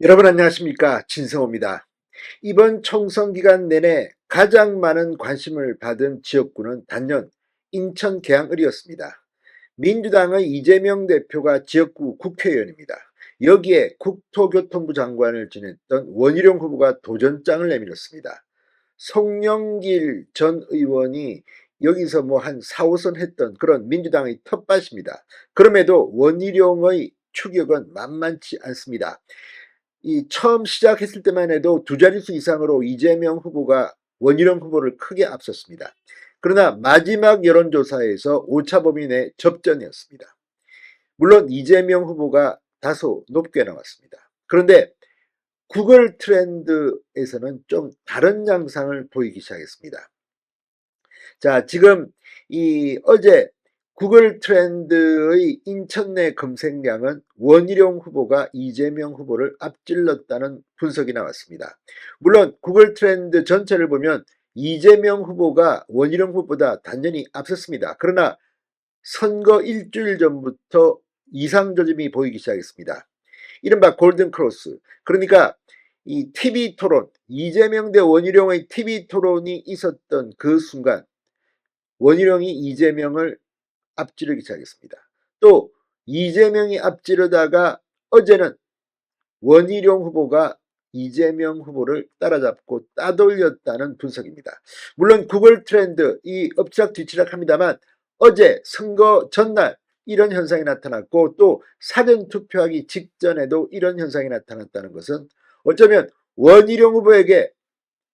여러분 안녕하십니까, 진성호입니다. 이번 총선 기간 내내 가장 많은 관심을 받은 지역구는 단연 인천 계양을이었습니다. 민주당의 이재명 대표가 지역구 국회의원입니다. 여기에 국토교통부 장관을 지냈던 원희룡 후보가 도전장을 내밀었습니다. 송영길 전 의원이 여기서 뭐 한 4, 5선 했던 그런 민주당의 텃밭입니다. 그럼에도 원희룡의 추격은 만만치 않습니다. 이 처음 시작했을 때만 해도 두 자릿수 이상으로 이재명 후보가 원희룡 후보를 크게 앞섰습니다. 그러나 마지막 여론조사에서 오차범위 내 접전이었습니다. 물론 이재명 후보가 다소 높게 나왔습니다. 그런데 구글 트렌드에서는 좀 다른 양상을 보이기 시작했습니다. 자, 지금 어제 구글 트렌드의 인천 내 검색량은 원희룡 후보가 이재명 후보를 앞질렀다는 분석이 나왔습니다. 물론 구글 트렌드 전체를 보면 이재명 후보가 원희룡 후보보다 단연히 앞섰습니다. 그러나 선거 일주일 전부터 이상조짐이 보이기 시작했습니다. 이른바 골든크로스, 그러니까 이 TV 토론, 이재명 대 원희룡의 TV 토론이 있었던 그 순간 원희룡이 이재명을 앞지르기 시작했습니다. 또 이재명이 앞지르다가 어제는 원희룡 후보가 이재명 후보를 따라잡고 따돌렸다는 분석입니다. 물론 구글 트렌드 이 엎치락뒤치락 합니다만 어제 선거 전날 이런 현상이 나타났고 또 사전투표하기 직전에도 이런 현상이 나타났다는 것은 어쩌면 원희룡 후보에게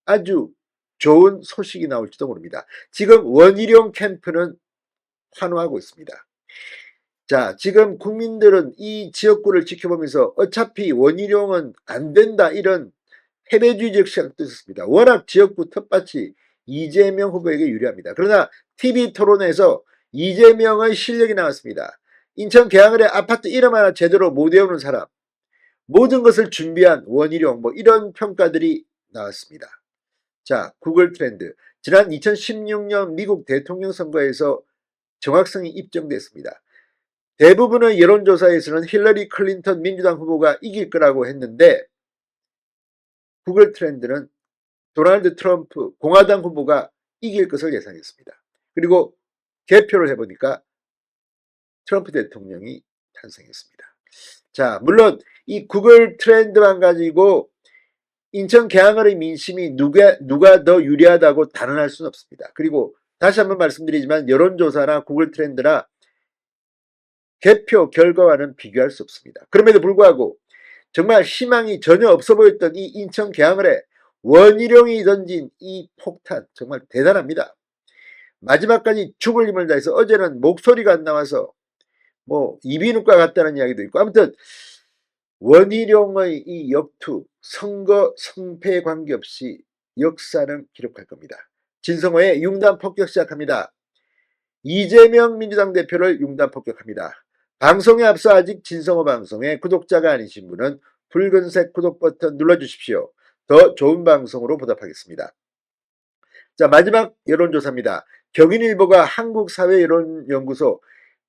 아주 좋은 소식이 나올지도 모릅니다. 지금 원희룡 캠프는 환호하고 있습니다. 자, 지금 국민들은 이 지역구를 지켜보면서 어차피 원희룡은 안 된다, 이런 패배주의적 시각도 있었습니다. 워낙 지역구 텃밭이 이재명 후보에게 유리합니다. 그러나 TV 토론에서 이재명의 실력이 나왔습니다. 인천 계양을의 아파트 이름 하나 제대로 못 외우는 사람, 모든 것을 준비한 원희룡, 뭐 이런 평가들이 나왔습니다. 자, 구글 트렌드. 지난 2016년 미국 대통령 선거에서 정확성이 입증됐습니다. 대부분의 여론조사에서는 힐러리 클린턴 민주당 후보가 이길 거라고 했는데 구글 트렌드는 도널드 트럼프 공화당 후보가 이길 것을 예상했습니다. 그리고 개표를 해보니까 트럼프 대통령이 탄생했습니다. 자, 물론 이 구글 트렌드만 가지고 인천 계양을의 민심이 누가 더 유리하다고 단언할 수는 없습니다. 그리고 다시 한번 말씀드리지만 여론조사나 구글 트렌드나 개표 결과와는 비교할 수 없습니다. 그럼에도 불구하고 정말 희망이 전혀 없어 보였던 이 인천 계양을에 원희룡이 던진 이 폭탄 정말 대단합니다. 마지막까지 죽을 힘을 다해서 어제는 목소리가 안 나와서 뭐 이비인후과 같다는 이야기도 있고, 아무튼 원희룡의 이 역투, 선거 성패에 관계없이 역사는 기록할 겁니다. 진성호의 융단 폭격 시작합니다. 이재명 민주당 대표를 융단 폭격합니다. 방송에 앞서 아직 진성호 방송의 구독자가 아니신 분은 붉은색 구독 버튼 눌러주십시오. 더 좋은 방송으로 보답하겠습니다. 자, 마지막 여론조사입니다. 경인일보가 한국사회여론연구소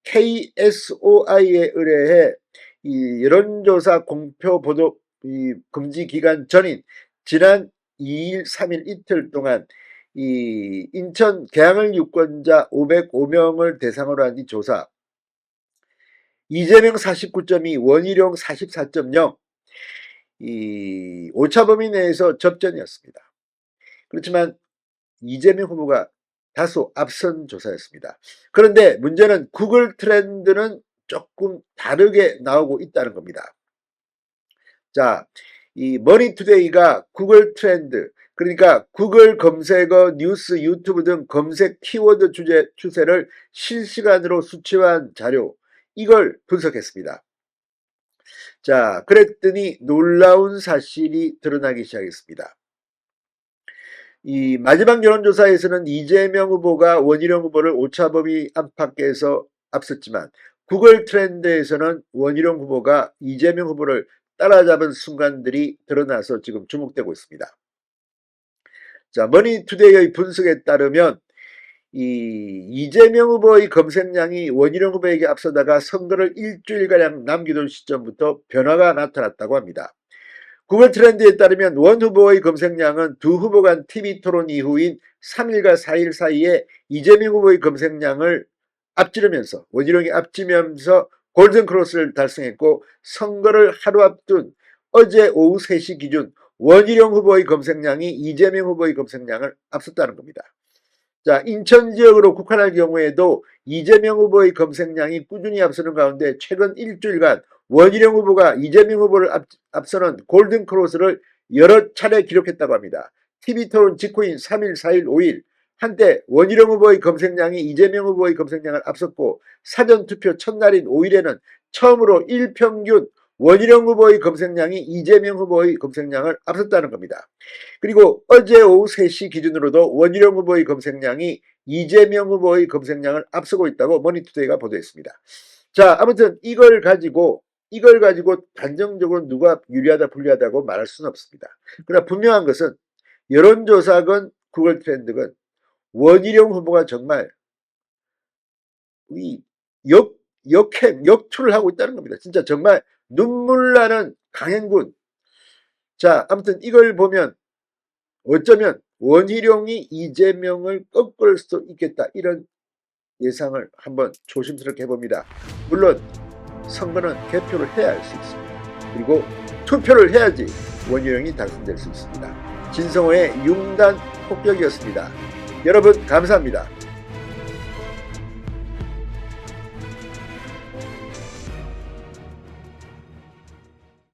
KSOI에 의뢰해 이 여론조사 공표 보도 금지 기간 전인 지난 2일, 3일 이틀 동안 이 인천 계양을 유권자 505명을 대상으로 한 이 조사, 이재명 49.2, 원희룡 44.0, 이 오차범위 내에서 접전이었습니다. 그렇지만 이재명 후보가 다소 앞선 조사였습니다. 그런데 문제는 구글 트렌드는 조금 다르게 나오고 있다는 겁니다. 자, 이 머니투데이가 구글 트렌드, 그러니까 구글 검색어, 뉴스, 유튜브 등 검색 키워드 추세를 실시간으로 수치화한 자료, 이걸 분석했습니다. 자, 그랬더니 놀라운 사실이 드러나기 시작했습니다. 이 마지막 여론조사에서는 이재명 후보가 원희룡 후보를 오차범위 안팎에서 앞섰지만 구글 트렌드에서는 원희룡 후보가 이재명 후보를 따라잡은 순간들이 드러나서 지금 주목되고 있습니다. 자, 머니투데이의 분석에 따르면 이재명 후보의 검색량이 원희룡 후보에게 앞서다가 선거를 일주일가량 남겨둔 시점부터 변화가 나타났다고 합니다. 구글 트렌드에 따르면 원 후보의 검색량은 두 후보 간 TV토론 이후인 3일과 4일 사이에 이재명 후보의 검색량을 앞지르면서 원희룡이 앞지면서 골든크로스를 달성했고 선거를 하루 앞둔 어제 오후 3시 기준 원희룡 후보의 검색량이 이재명 후보의 검색량을 앞섰다는 겁니다. 자, 인천 지역으로 국한할 경우에도 이재명 후보의 검색량이 꾸준히 앞서는 가운데 최근 일주일간 원희룡 후보가 이재명 후보를 앞서는 골든크로스를 여러 차례 기록했다고 합니다. TV토론 직후인 3일, 4일, 5일 한때 원희룡 후보의 검색량이 이재명 후보의 검색량을 앞섰고 사전투표 첫날인 5일에는 처음으로 일평균 원희룡 후보의 검색량이 이재명 후보의 검색량을 앞섰다는 겁니다. 그리고 어제 오후 3시 기준으로도 원희룡 후보의 검색량이 이재명 후보의 검색량을 앞서고 있다고 머니투데이가 보도했습니다. 자, 아무튼 이걸 가지고 단정적으로 누가 유리하다 불리하다고 말할 수는 없습니다. 그러나 분명한 것은 여론조사건 구글 트렌드건 원희룡 후보가 정말 역투를 하고 있다는 겁니다. 진짜 정말 눈물 나는 강행군. 자, 아무튼 이걸 보면 어쩌면 원희룡이 이재명을 꺾을 수도 있겠다, 이런 예상을 한번 조심스럽게 해봅니다. 물론 선거는 개표를 해야 할 수 있습니다. 그리고 투표를 해야지 원희룡이 당선될 수 있습니다. 진성호의 융단 폭격이었습니다. 여러분 감사합니다.